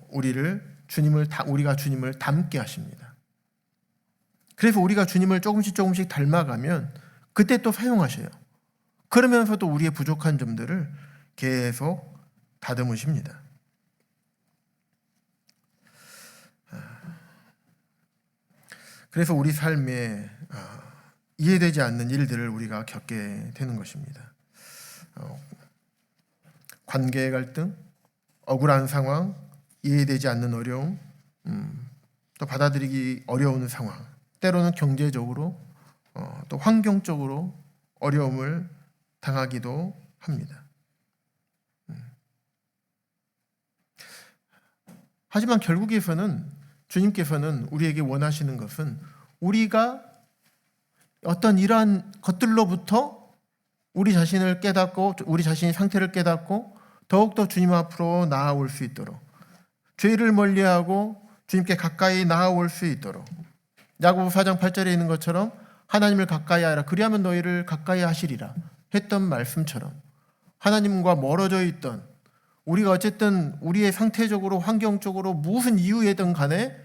우리가 주님을 닮게 하십니다. 그래서 우리가 주님을 조금씩 닮아가면 그때 또 사용하셔요. 그러면서도 우리의 부족한 점들을 계속 다듬으십니다. 그래서 우리 삶에 이해되지 않는 일들을 우리가 겪게 되는 것입니다. 관계의 갈등, 억울한 상황, 이해되지 않는 어려움, 또 받아들이기 어려운 상황, 때로는 경제적으로 또 환경적으로 어려움을 당하기도 합니다. 하지만 결국에서는 주님께서는 우리에게 원하시는 것은 우리가 어떤 이러한 것들로부터 우리 자신을 깨닫고 우리 자신의 상태를 깨닫고 더욱더 주님 앞으로 나아올 수 있도록, 죄를 멀리하고 주님께 가까이 나아올 수 있도록, 야고보 4장 8절에 있는 것처럼 하나님을 가까이 하라 그리하면 너희를 가까이 하시리라 했던 말씀처럼 하나님과 멀어져 있던 우리가 어쨌든 우리의 상태적으로 환경적으로 무슨 이유에든 간에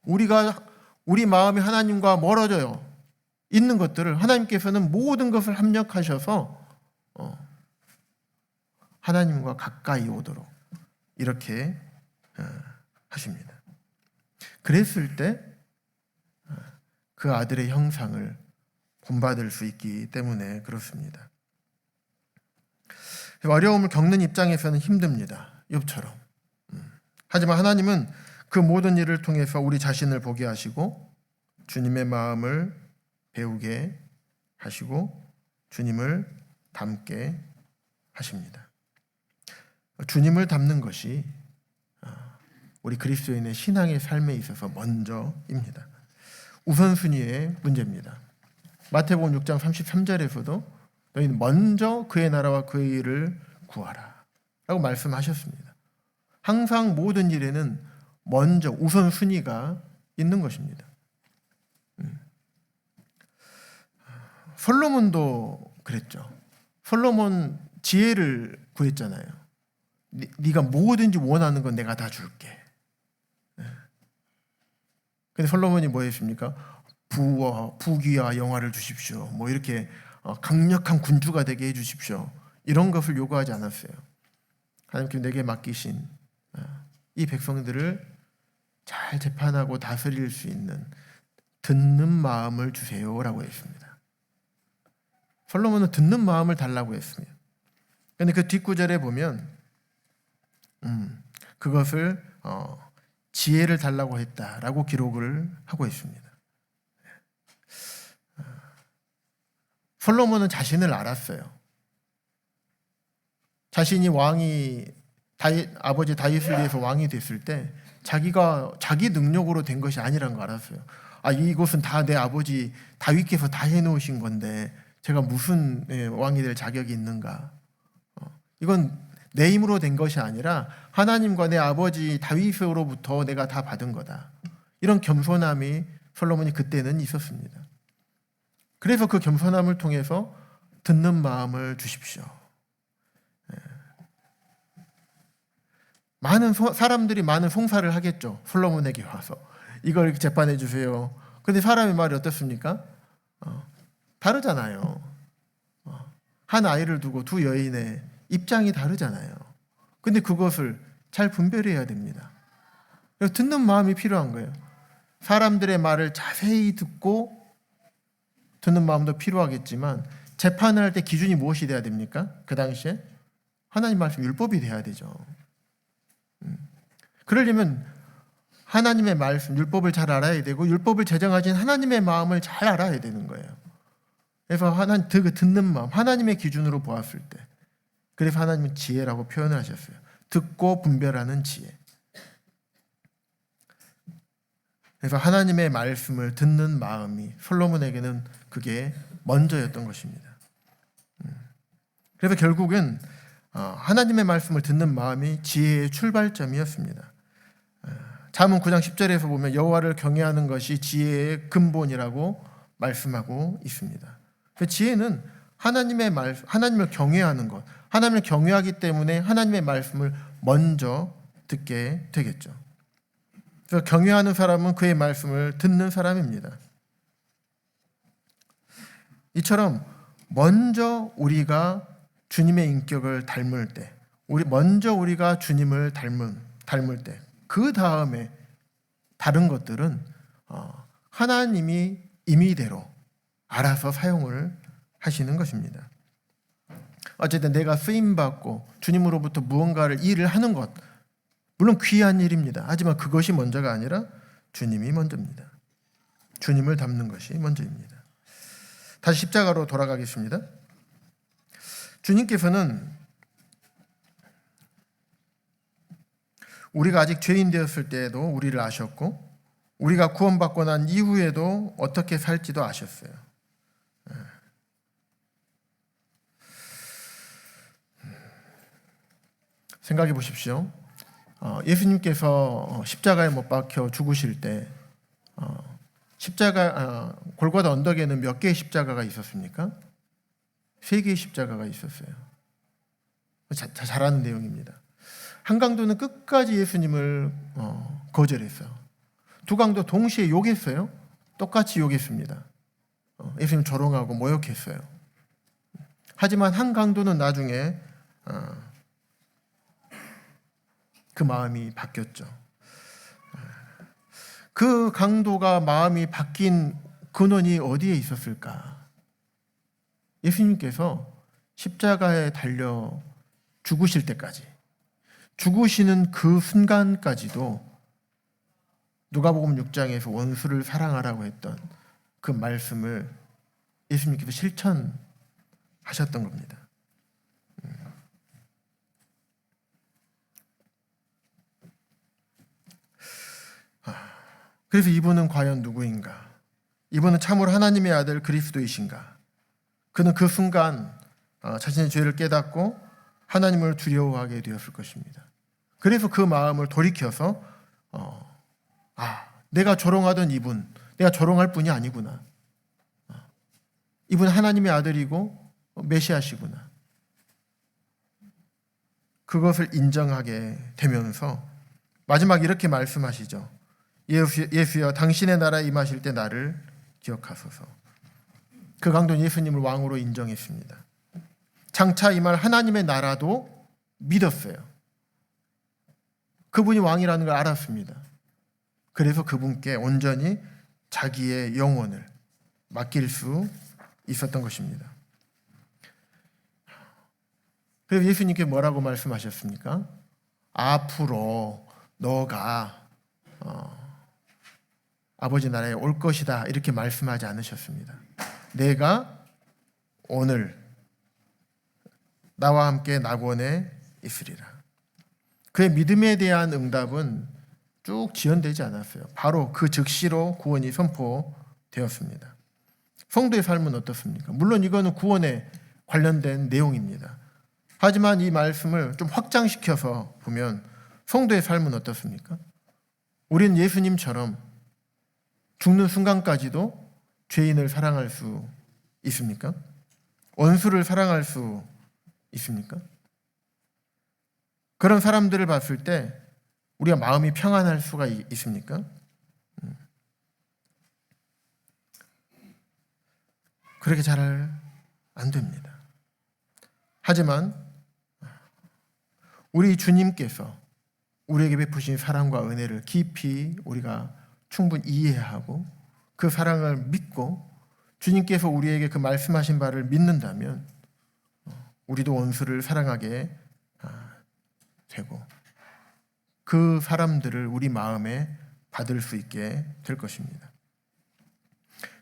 우리 마음이 하나님과 멀어져 있는 것들을 하나님께서는 모든 것을 합력하셔서 하나님과 가까이 오도록 이렇게 하십니다. 그랬을 때 그 아들의 형상을 본받을 수 있기 때문에 그렇습니다. 어려움을 겪는 입장에서는 힘듭니다. 욥처럼. 하지만 하나님은 그 모든 일을 통해서 우리 자신을 보게 하시고 주님의 마음을 배우게 하시고 주님을 닮게 하십니다. 주님을 닮는 것이 우리 그리스도인의 신앙의 삶에 있어서 먼저입니다. 우선순위의 문제입니다. 마태복음 6장 33절에서도 너희는 먼저 그의 나라와 그의 일을 구하라 라고 말씀하셨습니다. 항상 모든 일에는 먼저 우선순위가 있는 것입니다. 솔로몬도 그랬죠. 솔로몬 지혜를 구했잖아요. 네가 뭐든지 원하는 건 내가 다 줄게. 근데 솔로몬이 뭐 했습니까? 부귀와 영화를 주십시오. 뭐 이렇게 강력한 군주가 되게 해주십시오. 이런 것을 요구하지 않았어요. 하나님께서 내게 맡기신 이 백성들을 잘 재판하고 다스릴 수 있는 듣는 마음을 주세요라고 했습니다. 솔로몬은 듣는 마음을 달라고 했습니다. 그런데 그 뒷구절에 보면 그것을 지혜를 달라고 했다라고 기록을 하고 있습니다. 솔로몬은 자신을 알았어요. 자신이 아버지 다윗을 위해서 왕이 됐을 때 자기가 자기 능력으로 된 것이 아니라는 걸 알았어요. 이것은 다 내 아버지 다윗께서 다 해놓으신 건데 제가 무슨 왕이 될 자격이 있는가? 이건 내 힘으로 된 것이 아니라 하나님과 내 아버지 다윗으로부터 내가 다 받은 거다. 이런 겸손함이 솔로몬이 그때는 있었습니다. 그래서 그 겸손함을 통해서 듣는 마음을 주십시오. 많은 사람들이 많은 송사를 하겠죠. 솔로몬에게 와서 이걸 재판해 주세요. 그런데 사람의 말이 어떻습니까? 다르잖아요. 한 아이를 두고 두 여인의 입장이 다르잖아요. 근데 그것을 잘 분별해야 됩니다. 그래서 듣는 마음이 필요한 거예요. 사람들의 말을 자세히 듣고 듣는 마음도 필요하겠지만 재판을 할 때 기준이 무엇이 돼야 됩니까? 그 당시에 하나님 말씀 율법이 돼야 되죠. 그러려면 하나님의 말씀 율법을 잘 알아야 되고 율법을 제정하신 하나님의 마음을 잘 알아야 되는 거예요. 그래서 듣는 마음, 하나님의 기준으로 보았을 때, 그래서 하나님은 지혜라고 표현을 하셨어요. 듣고 분별하는 지혜. 그래서 하나님의 말씀을 듣는 마음이 솔로몬에게는 그게 먼저였던 것입니다. 그래서 결국은 하나님의 말씀을 듣는 마음이 지혜의 출발점이었습니다. 잠언 9장 10절에서 보면 여호와를 경외하는 것이 지혜의 근본이라고 말씀하고 있습니다. 지혜는 하나님을 경외하는 것, 하나님을 경외하기 때문에 하나님의 말씀을 먼저 듣게 되겠죠. 그래서 경외하는 사람은 그의 말씀을 듣는 사람입니다. 이처럼 먼저 우리가 주님의 인격을 닮을 때, 먼저 우리가 주님을 닮을 때, 그 다음에 다른 것들은 하나님이 임의대로 알아서 사용을 하시는 것입니다. 어쨌든 내가 쓰임받고 주님으로부터 무언가를 일을 하는 것, 물론 귀한 일입니다. 하지만 그것이 먼저가 아니라 주님이 먼저입니다. 주님을 닮는 것이 먼저입니다. 다시 십자가로 돌아가겠습니다. 주님께서는 우리가 아직 죄인 되었을 때에도 우리를 아셨고 우리가 구원받고 난 이후에도 어떻게 살지도 아셨어요. 생각해 보십시오. 예수님께서 십자가에 못 박혀 죽으실 때 골고다 언덕에는 몇 개의 십자가가 있었습니까? 3개의 십자가가 있었어요. 잘 아는 내용입니다. 한 강도는 끝까지 예수님을 거절했어요. 두 강도 동시에 욕했어요. 똑같이 욕했습니다. 예수님 조롱하고 모욕했어요. 하지만 한 강도는 나중에 그 마음이 바뀌었죠. 그 강도가 마음이 바뀐 근원이 어디에 있었을까? 예수님께서 십자가에 달려 죽으실 때까지, 죽으시는 그 순간까지도 누가복음 6장에서 원수를 사랑하라고 했던 그 말씀을 예수님께서 실천하셨던 겁니다. 그래서 이분은 과연 누구인가? 이분은 참으로 하나님의 아들 그리스도이신가? 그는 그 순간 자신의 죄를 깨닫고 하나님을 두려워하게 되었을 것입니다. 그래서 그 마음을 돌이켜서 내가 조롱하던 이분, 내가 조롱할 분이 아니구나. 이분 하나님의 아들이고 메시아시구나. 그것을 인정하게 되면서 마지막 이렇게 말씀하시죠. 예수여 당신의 나라에 임하실 때 나를 기억하소서. 그 강도는 예수님을 왕으로 인정했습니다. 장차 임할 하나님의 나라도 믿었어요. 그분이 왕이라는 걸 알았습니다. 그래서 그분께 온전히 자기의 영혼을 맡길 수 있었던 것입니다. 그래서 예수님께 뭐라고 말씀하셨습니까? 앞으로 너가 아버지 나라에 올 것이다 이렇게 말씀하지 않으셨습니다. 내가 오늘 나와 함께 낙원에 있으리라. 그의 믿음에 대한 응답은 쭉 지연되지 않았어요. 바로 그 즉시로 구원이 선포되었습니다. 성도의 삶은 어떻습니까? 물론 이거는 구원에 관련된 내용입니다. 하지만 이 말씀을 좀 확장시켜서 보면 성도의 삶은 어떻습니까? 우리는 예수님처럼 죽는 순간까지도 죄인을 사랑할 수 있습니까? 원수를 사랑할 수 있습니까? 그런 사람들을 봤을 때 우리가 마음이 평안할 수가 있습니까? 그렇게 잘 안 됩니다. 하지만 우리 주님께서 우리에게 베푸신 사랑과 은혜를 깊이 우리가 충분히 이해하고 그 사랑을 믿고 주님께서 우리에게 그 말씀하신 바를 믿는다면 우리도 원수를 사랑하게 되고 그 사람들을 우리 마음에 받을 수 있게 될 것입니다.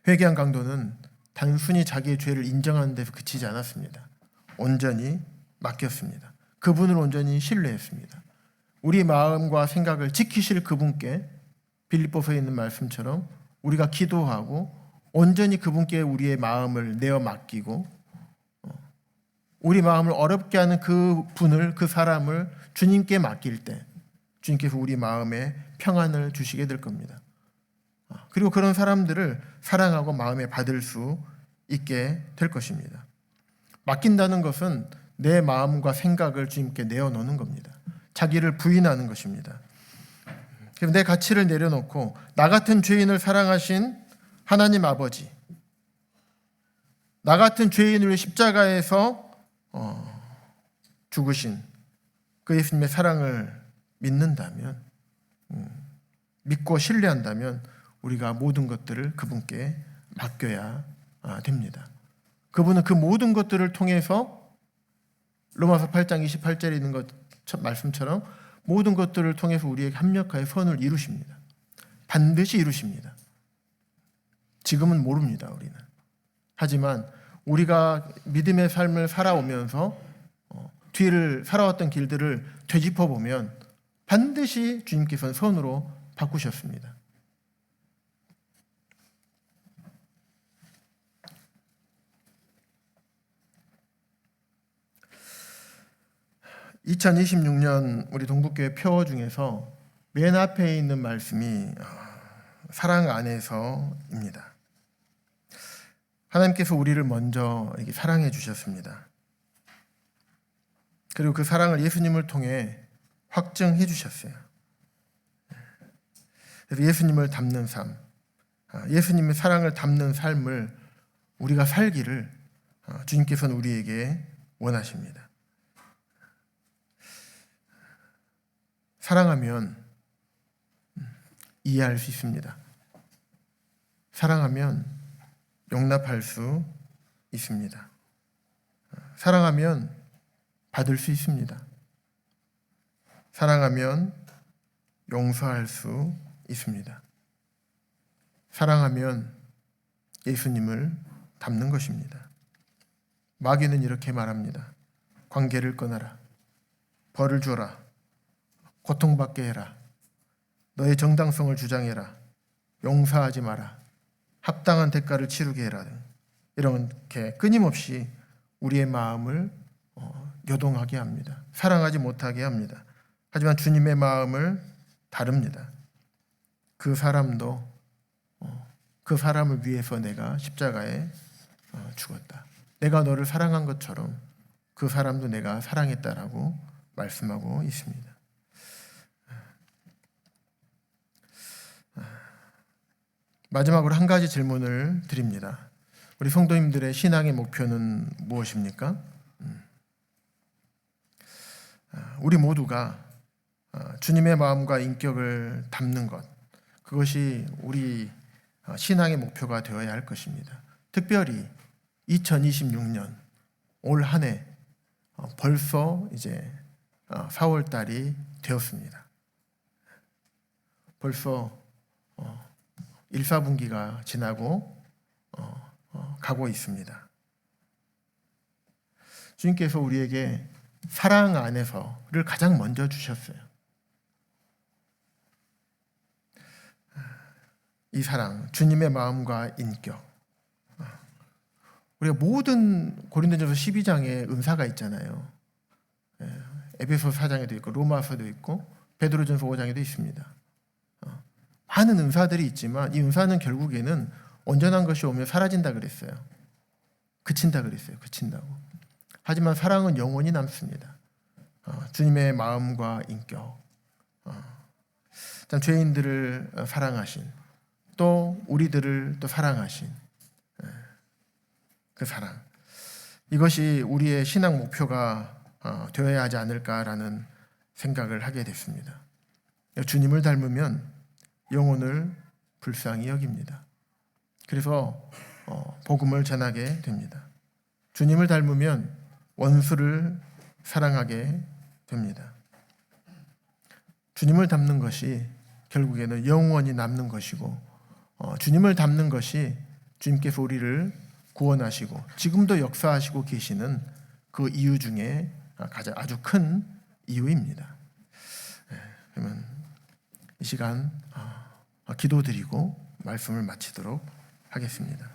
회개한 강도는 단순히 자기의 죄를 인정하는 데서 그치지 않았습니다. 온전히 맡겼습니다. 그분을 온전히 신뢰했습니다. 우리 마음과 생각을 지키실 그분께 빌립보서에 있는 말씀처럼 우리가 기도하고 온전히 그분께 우리의 마음을 내어 맡기고 우리 마음을 어렵게 하는 그 분을, 그 사람을 주님께 맡길 때 주님께서 우리 마음에 평안을 주시게 될 겁니다. 그리고 그런 사람들을 사랑하고 마음에 받을 수 있게 될 것입니다. 맡긴다는 것은 내 마음과 생각을 주님께 내어놓는 겁니다. 자기를 부인하는 것입니다. 내 가치를 내려놓고 나 같은 죄인을 사랑하신 하나님 아버지, 나 같은 죄인을 위해 십자가에서 죽으신 그 예수님의 사랑을 믿는다면, 믿고 신뢰한다면 우리가 모든 것들을 그분께 맡겨야 됩니다. 그분은 그 모든 것들을 통해서 로마서 8장 28절에 있는 것 말씀처럼 모든 것들을 통해서 우리에게 합력하여 선을 이루십니다. 반드시 이루십니다. 지금은 모릅니다, 우리는. 하지만 우리가 믿음의 삶을 살아오면서 뒤를 살아왔던 길들을 되짚어 보면 반드시 주님께서는 선으로 바꾸셨습니다. 2026년 우리 동북교회 표 중에서 맨 앞에 있는 말씀이 사랑 안에서입니다. 하나님께서 우리를 먼저 사랑해 주셨습니다. 그리고 그 사랑을 예수님을 통해 확증해 주셨어요. 그래서 예수님을 닮는 삶, 예수님의 사랑을 닮는 삶을 우리가 살기를 주님께서는 우리에게 원하십니다. 사랑하면 이해할 수 있습니다. 사랑하면 용납할 수 있습니다. 사랑하면 받을 수 있습니다. 사랑하면 용서할 수 있습니다. 사랑하면 예수님을 닮는 것입니다. 마귀는 이렇게 말합니다. 관계를 끊어라. 벌을 줘라. 고통받게 해라. 너의 정당성을 주장해라. 용서하지 마라. 합당한 대가를 치르게 해라. 이렇게 끊임없이 우리의 마음을 요동하게 합니다. 사랑하지 못하게 합니다. 하지만 주님의 마음을 다릅니다. 그 사람도 그 사람을 위해서 내가 십자가에 죽었다. 내가 너를 사랑한 것처럼 그 사람도 내가 사랑했다라고 말씀하고 있습니다. 마지막으로 한 가지 질문을 드립니다. 우리 성도님들의 신앙의 목표는 무엇입니까? 우리 모두가 주님의 마음과 인격을 담는 것, 그것이 우리 신앙의 목표가 되어야 할 것입니다. 특별히 2026년 올 한 해 벌써 이제 4월 달이 되었습니다. 벌써 1, 4분기가 지나고 가고 있습니다. 주님께서 우리에게 사랑 안에서를 가장 먼저 주셨어요. 이 사랑, 주님의 마음과 인격. 우리가 모든 고린도전서 12장에 은사가 있잖아요. 에베소 4장에도 있고 로마서도 있고 베드로전서 5장에도 있습니다. 많은 은사들이 있지만 이 은사는 결국에는 온전한 것이 오면 사라진다 그랬어요. 그친다 그랬어요. 그친다고. 하지만 사랑은 영원히 남습니다. 주님의 마음과 인격, 죄인들을 사랑하신, 또 우리들을 또 사랑하신 그 사랑, 이것이 우리의 신앙 목표가 되어야 하지 않을까라는 생각을 하게 됐습니다. 주님을 닮으면 영혼을 불쌍히 여깁니다. 그래서 복음을 전하게 됩니다. 주님을 닮으면 원수를 사랑하게 됩니다. 주님을 닮는 것이 결국에는 영원히 남는 것이고, 주님을 닮는 것이 주님께서 우리를 구원하시고 지금도 역사하시고 계시는 그 이유 중에 아주 큰 이유입니다. 그러면 이 시간 기도드리고 말씀을 마치도록 하겠습니다.